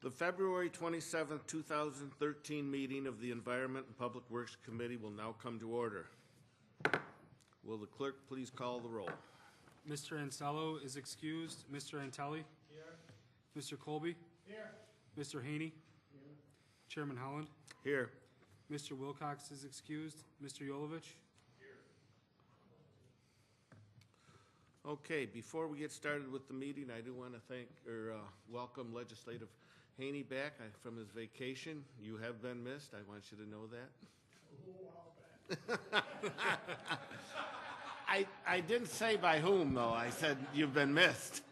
The February 27, 2013 meeting of the Environment and Public Works Committee will now come to order. Will the clerk please call the roll? Mr. Ansello is excused. Mr. Antelli? Here. Mr. Colby? Here. Mr. Haney? Here. Chairman Holland? Here. Mr. Wilcox is excused. Mr. Yolovich? Okay, before we get started with the meeting, I do want to thank or welcome Legislative Haney back from his vacation. You have been missed. I want you to know that. I didn't say by whom, though. I said you've been missed.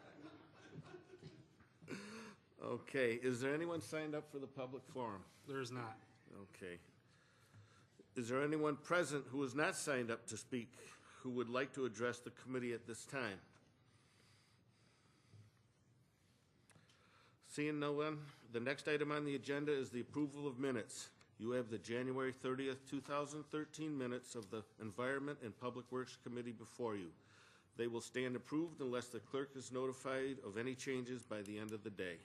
Okay, is there anyone signed up for the public forum? There is not. Okay. Is there anyone present who is not signed up to speak who would like to address the committee at this time? Seeing no one, the next item on the agenda is the approval of minutes. You have the January 30th, 2013 minutes of the Environment and Public Works Committee before you. They will stand approved unless the clerk is notified of any changes by the end of the day.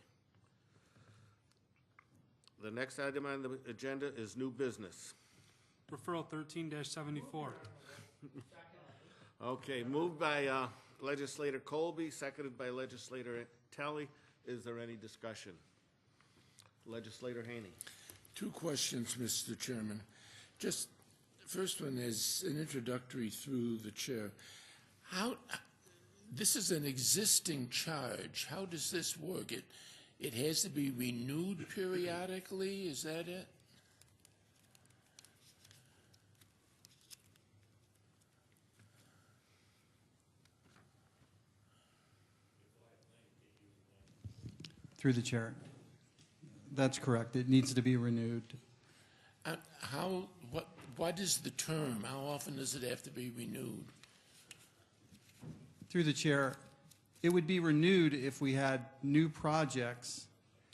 The next item on the agenda is new business. Referral 13-74. Okay, moved by Legislator Colby, seconded by Legislator Talley. Is there any discussion? Legislator Haney. Two questions, Mr. Chairman. Just, first one is an introductory through the chair. This is an existing charge. How does this work? It has to be renewed periodically, is that it? Through the chair. That's correct. It needs to be renewed. What is the term? How often does it have to be renewed? Through the chair, it would be renewed if we had new projects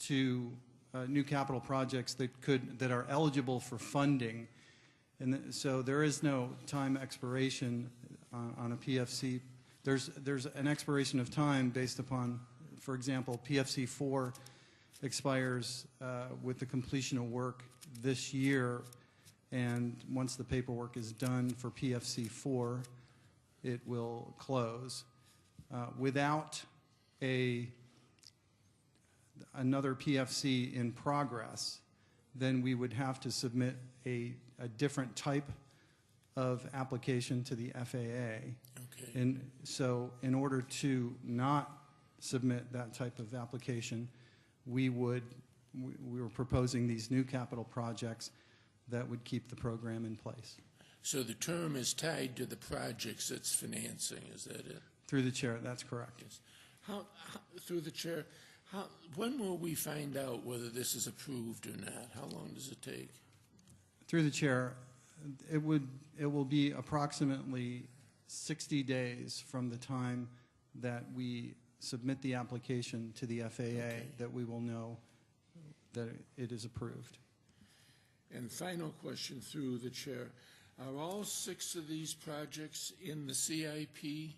new capital projects that are eligible for funding. And so there is no time expiration on a PFC. There's an expiration of time based upon, for example, PFC 4 expires with the completion of work this year, and once the paperwork is done for PFC 4, it will close. Without another PFC in progress, then we would have to submit a different type of application to the FAA. Okay. And so in order to not submit that type of application, we were proposing these new capital projects that would keep the program in place. So the term is tied to the projects it's financing, is that it? Through the chair, that's correct. Yes. Through the chair, when will we find out whether this is approved or not? How long does it take? Through the chair, it will be approximately 60 days from the time that we submit the application to the FAA that we will know that it is approved. And final question through the chair. Are all 6 of these projects in the CIP?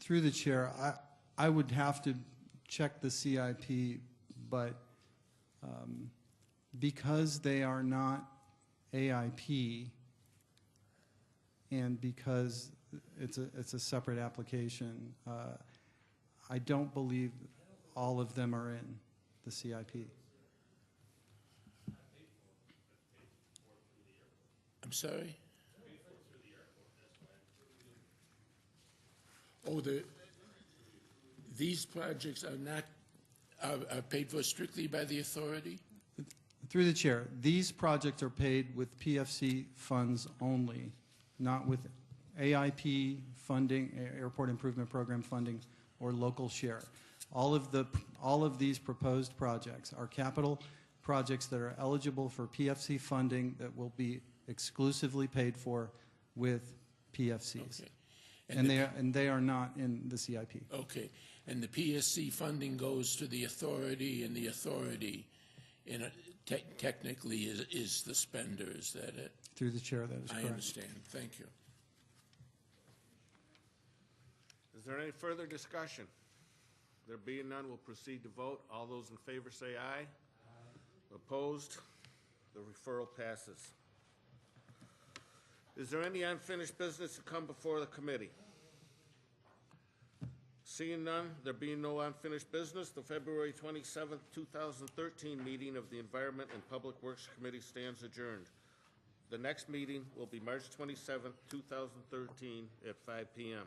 Through the chair, I would have to check the CIP, but because they are not AIP and because it's a separate application, I don't believe all of them are in the CIP. I'm sorry? Oh, these projects are paid for strictly by the authority? Through the chair, these projects are paid with PFC funds only, not with AIP funding, Airport Improvement Program funding, or local share. All of these proposed projects are capital projects that are eligible for PFC funding that will be exclusively paid for with PFCs. Okay. And they are not in the CIP. Okay, and the PSC funding goes to the authority, and the authority technically is the spender, is that it? Through the chair, that is I correct. understand, thank you. Is there any further discussion? There being none, we'll proceed to vote. All those in favor say aye. Opposed? The referral passes. Is there any unfinished business to come before the committee? Seeing none, there being no unfinished business, the February 27th, 2013 meeting of the Environment and Public Works Committee stands adjourned. The next meeting will be March 27th, 2013 at 5 p.m.